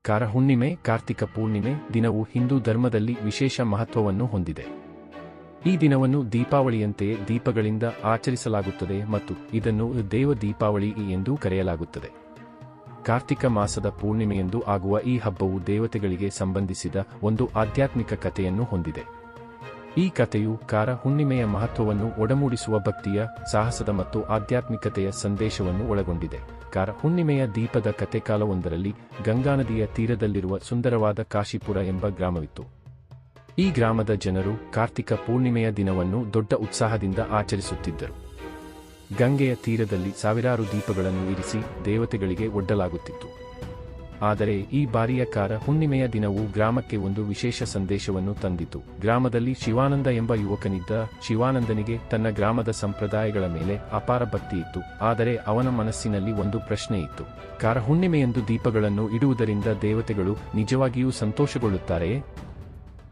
ಕಾರ ಹುಣ್ಣಿಮೆ ಕಾರ್ತಿಕ ಪೂರ್ಣಿಮೆ ದಿನವು ಹಿಂದೂ ಧರ್ಮದಲ್ಲಿ ವಿಶೇಷ ಮಹತ್ವವನ್ನು ಹೊಂದಿದೆ. ಈ ದಿನವನ್ನು ದೀಪಾವಳಿಯಂತೆಯೇ ದೀಪಗಳಿಂದ ಆಚರಿಸಲಾಗುತ್ತದೆ ಮತ್ತು ಇದನ್ನು ದೇವ ದೀಪಾವಳಿ ಎಂದೂ ಕರೆಯಲಾಗುತ್ತದೆ. ಕಾರ್ತಿಕ ಮಾಸದ ಪೂರ್ಣಿಮೆಯಂದು ಆಗುವ ಈ ಹಬ್ಬವು ದೇವತೆಗಳಿಗೆ ಸಂಬಂಧಿಸಿದ ಒಂದು ಆಧ್ಯಾತ್ಮಿಕ ಕಥೆಯನ್ನು ಹೊಂದಿದೆ. ಈ ಕಥೆಯು ಕಾರ ಹುಣ್ಣಿಮೆಯ ಮಹತ್ವವನ್ನು ಒಡಮೂಡಿಸುವ ಭಕ್ತಿಯ, ಸಾಹಸದ ಮತ್ತು ಆಧ್ಯಾತ್ಮಿಕತೆಯ ಸಂದೇಶವನ್ನು ಒಳಗೊಂಡಿದೆ. ಕಾರ ಹುಣ್ಣಿಮೆಯ ದೀಪದ ಕಥೆಕಾಲವೊಂದರಲ್ಲಿ ಗಂಗಾ ನದಿಯ ತೀರದಲ್ಲಿರುವ ಸುಂದರವಾದ ಕಾಶಿಪುರ ಎಂಬ ಗ್ರಾಮವಿತ್ತು. ಈ ಗ್ರಾಮದ ಜನರು ಕಾರ್ತಿಕ ಪೂರ್ಣಿಮೆಯ ದಿನವನ್ನು ದೊಡ್ಡ ಉತ್ಸಾಹದಿಂದ ಆಚರಿಸುತ್ತಿದ್ದರು. ಗಂಗೆಯ ತೀರದಲ್ಲಿ ಸಾವಿರಾರು ದೀಪಗಳನ್ನು ಇರಿಸಿ ದೇವತೆಗಳಿಗೆ ಒಡ್ಡಲಾಗುತ್ತಿತ್ತು. ಆದರೆ ಈ ಬಾರಿಯ ಕಾರ ಹುಣ್ಣಿಮೆಯ ದಿನವು ಗ್ರಾಮಕ್ಕೆ ಒಂದು ವಿಶೇಷ ಸಂದೇಶವನ್ನು ತಂದಿತು. ಗ್ರಾಮದಲ್ಲಿ ಶಿವಾನಂದ ಎಂಬ ಯುವಕನಿದ್ದ. ಶಿವಾನಂದನಿಗೆ ತನ್ನ ಗ್ರಾಮದ ಸಂಪ್ರದಾಯಗಳ ಮೇಲೆ ಅಪಾರ ಭಕ್ತಿ ಇತ್ತು. ಆದರೆ ಅವನ ಮನಸ್ಸಿನಲ್ಲಿ ಒಂದು ಪ್ರಶ್ನೆ ಇತ್ತು. ಕಾರ ಹುಣ್ಣಿಮೆಯಂದು ದೀಪಗಳನ್ನು ಇಡುವುದರಿಂದ ದೇವತೆಗಳು ನಿಜವಾಗಿಯೂ ಸಂತೋಷಗೊಳ್ಳುತ್ತಾರೆಯೇ?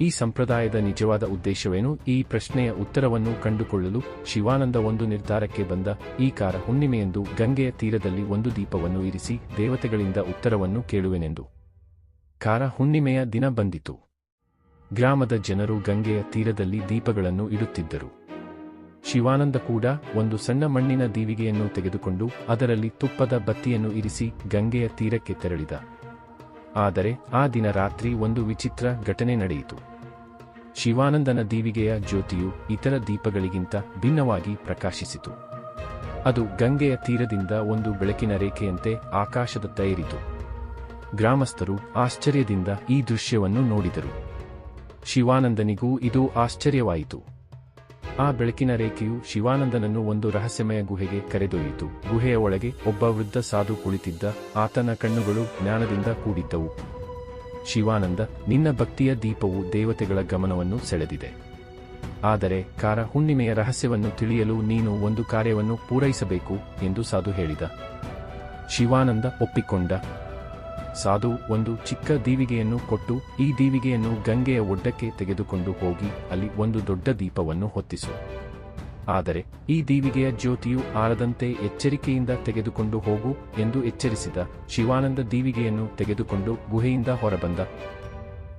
ಈ ಸಂಪ್ರದಾಯದ ನಿಜವಾದ ಉದ್ದೇಶವೇನು? ಈ ಪ್ರಶ್ನೆಯ ಉತ್ತರವನ್ನು ಕಂಡುಕೊಳ್ಳಲು ಶಿವಾನಂದ ಒಂದು ನಿರ್ಧಾರಕ್ಕೆ ಬಂದ. ಈ ಕಾರ ಹುಣ್ಣಿಮೆಯಂದು ಗಂಗೆಯ ತೀರದಲ್ಲಿ ಒಂದು ದೀಪವನ್ನು ಇರಿಸಿ ದೇವತೆಗಳಿಂದ ಉತ್ತರವನ್ನು ಕೇಳುವೆನೆಂದು. ಕಾರ ಹುಣ್ಣಿಮೆಯ ದಿನ ಬಂದಿತು. ಗ್ರಾಮದ ಜನರು ಗಂಗೆಯ ತೀರದಲ್ಲಿ ದೀಪಗಳನ್ನು ಇಡುತ್ತಿದ್ದರು. ಶಿವಾನಂದ ಕೂಡ ಒಂದು ಸಣ್ಣ ಮಣ್ಣಿನ ದೀವಿಗೆಯನ್ನು ತೆಗೆದುಕೊಂಡು ಅದರಲ್ಲಿ ತುಪ್ಪದ ಬತ್ತಿಯನ್ನು ಇರಿಸಿ ಗಂಗೆಯ ತೀರಕ್ಕೆ ತೆರಳಿದ. ಆದರೆ ಆ ದಿನ ರಾತ್ರಿ ಒಂದು ವಿಚಿತ್ರ ಘಟನೆ ನಡೆಯಿತು. ಶಿವಾನಂದನ ದೀವಿಗೆಯ ಜ್ಯೋತಿಯು ಇತರ ದೀಪಗಳಿಗಿಂತ ಭಿನ್ನವಾಗಿ ಪ್ರಕಾಶಿಸಿತು. ಅದು ಗಂಗೆಯ ತೀರದಿಂದ ಒಂದು ಬೆಳಕಿನ ರೇಖೆಯಂತೆ ಆಕಾಶದತ್ತ ಏರಿತು. ಗ್ರಾಮಸ್ಥರು ಆಶ್ಚರ್ಯದಿಂದ ಈ ದೃಶ್ಯವನ್ನು ನೋಡಿದರು. ಶಿವಾನಂದನಿಗೂ ಇದು ಆಶ್ಚರ್ಯವಾಯಿತು. ಆ ಬೆಳಕಿನ ರೇಖೆಯು ಶಿವಾನಂದನನ್ನು ಒಂದು ರಹಸ್ಯಮಯ ಗುಹೆಗೆ ಕರೆದೊಯ್ಯಿತು. ಗುಹೆಯ ಒಳಗೆ ಒಬ್ಬ ವೃದ್ಧ ಸಾಧು ಕುಳಿತಿದ್ದ. ಆತನ ಕಣ್ಣುಗಳು ಜ್ಞಾನದಿಂದ ಕೂಡಿದ್ದವು. ಶಿವಾನಂದ, ನಿನ್ನ ಭಕ್ತಿಯ ದೀಪವು ದೇವತೆಗಳ ಗಮನವನ್ನು ಸೆಳೆದಿದೆ. ಆದರೆ ಕಾರ ಹುಣ್ಣಿಮೆಯ ರಹಸ್ಯವನ್ನು ತಿಳಿಯಲು ನೀನು ಒಂದು ಕಾರ್ಯವನ್ನು ಪೂರೈಸಬೇಕು ಎಂದು ಸಾಧು ಹೇಳಿದ. ಶಿವಾನಂದ ಒಪ್ಪಿಕೊಂಡ. ಸಾಧು ಒಂದು ಚಿಕ್ಕ ದೀವಿಗೆಯನ್ನು ಕೊಟ್ಟು, ಈ ದೀವಿಗೆಯನ್ನು ಗಂಗೆಯ ಒಡ್ಡಕ್ಕೆ ತೆಗೆದುಕೊಂಡು ಹೋಗಿ ಅಲ್ಲಿ ಒಂದು ದೊಡ್ಡ ದೀಪವನ್ನು ಹೊತ್ತಿಸು. ಆದರೆ ಈ ದೀವಿಗೆಯ ಜ್ಯೋತಿಯು ಆರದಂತೆ ಎಚ್ಚರಿಕೆಯಿಂದ ತೆಗೆದುಕೊಂಡು ಹೋಗು ಎಂದು ಎಚ್ಚರಿಸಿದ. ಶಿವಾನಂದ ದೀವಿಗೆಯನ್ನು ತೆಗೆದುಕೊಂಡು ಗುಹೆಯಿಂದ ಹೊರಬಂದ.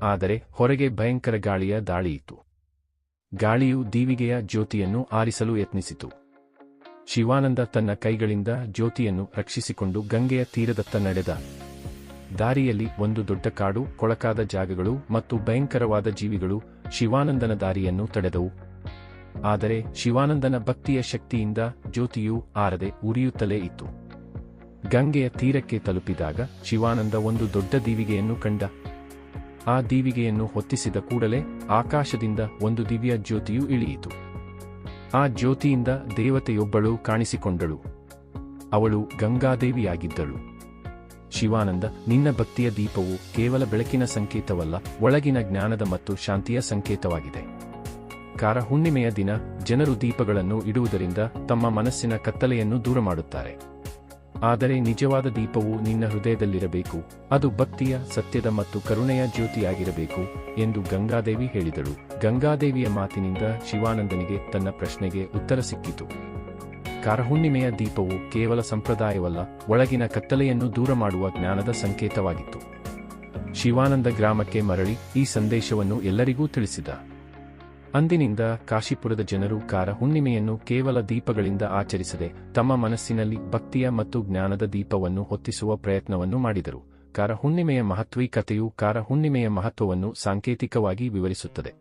ಆದರೆ ಹೊರಗೆ ಭಯಂಕರ ಗಾಳಿಯ ದಾಳಿಯಿತ್ತು. ಗಾಳಿಯು ದೀವಿಗೆಯ ಜ್ಯೋತಿಯನ್ನು ಆರಿಸಲು ಯತ್ನಿಸಿತು. ಶಿವಾನಂದ ತನ್ನ ಕೈಗಳಿಂದ ಜ್ಯೋತಿಯನ್ನು ರಕ್ಷಿಸಿಕೊಂಡು ಗಂಗೆಯ ತೀರದತ್ತ ನಡೆದ. ದಾರಿಯಲ್ಲಿ ಒಂದು ದೊಡ್ಡ ಕಾಡು, ಕೊಳಕಾದ ಜಾಗಗಳು ಮತ್ತು ಭಯಂಕರವಾದ ಜೀವಿಗಳು ಶಿವಾನಂದನ ದಾರಿಯನ್ನು ತಡೆದವು. ಆದರೆ ಶಿವಾನಂದನ ಭಕ್ತಿಯ ಶಕ್ತಿಯಿಂದ ಜ್ಯೋತಿಯು ಆರದೆ ಉರಿಯುತ್ತಲೇ ಇತ್ತು. ಗಂಗೆಯ ತೀರಕ್ಕೆ ತಲುಪಿದಾಗ ಶಿವಾನಂದ ಒಂದು ದೊಡ್ಡ ದೀವಿಗೆಯನ್ನು ಕಂಡ. ಆ ದೀವಿಗೆಯನ್ನು ಹೊತ್ತಿಸಿದ ಕೂಡಲೇ ಆಕಾಶದಿಂದ ಒಂದು ದಿವ್ಯ ಜ್ಯೋತಿಯು ಇಳಿಯಿತು. ಆ ಜ್ಯೋತಿಯಿಂದ ದೇವತೆಯೊಬ್ಬಳು ಕಾಣಿಸಿಕೊಂಡಳು. ಅವಳು ಗಂಗಾದೇವಿಯಾಗಿದ್ದಳು. ಶಿವಾನಂದ, ನಿನ್ನ ಭಕ್ತಿಯ ದೀಪವು ಕೇವಲ ಬೆಳಕಿನ ಸಂಕೇತವಲ್ಲ, ಒಳಗಿನ ಜ್ಞಾನದ ಮತ್ತು ಶಾಂತಿಯ ಸಂಕೇತವಾಗಿದೆ. ಕಾರ ಹುಣ್ಣಿಮೆಯ ದಿನ ಜನರು ದೀಪಗಳನ್ನು ಇಡುವುದರಿಂದ ತಮ್ಮ ಮನಸ್ಸಿನ ಕತ್ತಲೆಯನ್ನು ದೂರ ಮಾಡುತ್ತಾರೆ. ಆದರೆ ನಿಜವಾದ ದೀಪವು ನಿನ್ನ ಹೃದಯದಲ್ಲಿರಬೇಕು. ಅದು ಭಕ್ತಿಯ, ಸತ್ಯದ ಮತ್ತು ಕರುಣೆಯ ಜ್ಯೋತಿಯಾಗಿರಬೇಕು ಎಂದು ಗಂಗಾದೇವಿ ಹೇಳಿದಳು. ಗಂಗಾದೇವಿಯ ಮಾತಿನಿಂದ ಶಿವಾನಂದನಿಗೆ ತನ್ನ ಪ್ರಶ್ನೆಗೆ ಉತ್ತರ ಸಿಕ್ಕಿತು. ಕಾರ ಹುಣ್ಣಿಮೆಯ ದೀಪವು ಕೇವಲ ಸಂಪ್ರದಾಯವಲ್ಲ, ಒಳಗಿನ ಕತ್ತಲೆಯನ್ನು ದೂರ ಮಾಡುವ ಜ್ಞಾನದ ಸಂಕೇತವಾಗಿತ್ತು. ಶಿವಾನಂದ ಗ್ರಾಮಕ್ಕೆ ಮರಳಿ ಈ ಸಂದೇಶವನ್ನು ಎಲ್ಲರಿಗೂ ತಿಳಿಸಿದ. ಅಂದಿನಿಂದ ಕಾಶಿಪುರದ ಜನರು ಕಾರ ಹುಣ್ಣಿಮೆಯನ್ನು ಕೇವಲ ದೀಪಗಳಿಂದ ಆಚರಿಸದೆ ತಮ್ಮ ಮನಸ್ಸಿನಲ್ಲಿ ಭಕ್ತಿಯ ಮತ್ತು ಜ್ಞಾನದ ದೀಪವನ್ನು ಹೊತ್ತಿಸುವ ಪ್ರಯತ್ನವನ್ನು ಮಾಡಿದರು. ಕಾರ ಹುಣ್ಣಿಮೆಯ ಮಹತ್ವೀಕತೆಯು ಕಾರ ಹುಣ್ಣಿಮೆಯ ಮಹತ್ವವನ್ನು ಸಾಂಕೇತಿಕವಾಗಿ ವಿವರಿಸುತ್ತದೆ.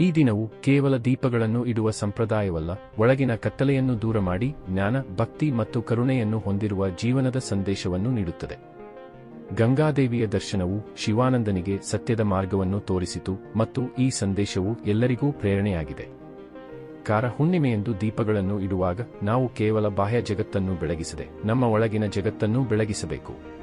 ಈ ದಿನವು ಕೇವಲ ದೀಪಗಳನ್ನು ಇಡುವ ಸಂಪ್ರದಾಯವಲ್ಲ, ಒಳಗಿನ ಕತ್ತಲೆಯನ್ನು ದೂರ ಮಾಡಿ ಜ್ಞಾನ, ಭಕ್ತಿ ಮತ್ತು ಕರುಣೆಯನ್ನು ಹೊಂದಿರುವ ಜೀವನದ ಸಂದೇಶವನ್ನು ನೀಡುತ್ತದೆ. ಗಂಗಾದೇವಿಯ ದರ್ಶನವು ಶಿವಾನಂದನಿಗೆ ಸತ್ಯದ ಮಾರ್ಗವನ್ನು ತೋರಿಸಿತು ಮತ್ತು ಈ ಸಂದೇಶವು ಎಲ್ಲರಿಗೂ ಪ್ರೇರಣೆಯಾಗಿದೆ. ಕಾರ ಹುಣ್ಣಿಮೆಯಂದು ದೀಪಗಳನ್ನು ಇಡುವಾಗ ನಾವು ಕೇವಲ ಬಾಹ್ಯ ಜಗತ್ತನ್ನು ಬೆಳಗಿಸದೆ ನಮ್ಮ ಒಳಗಿನ ಜಗತ್ತನ್ನೂ ಬೆಳಗಿಸಬೇಕು.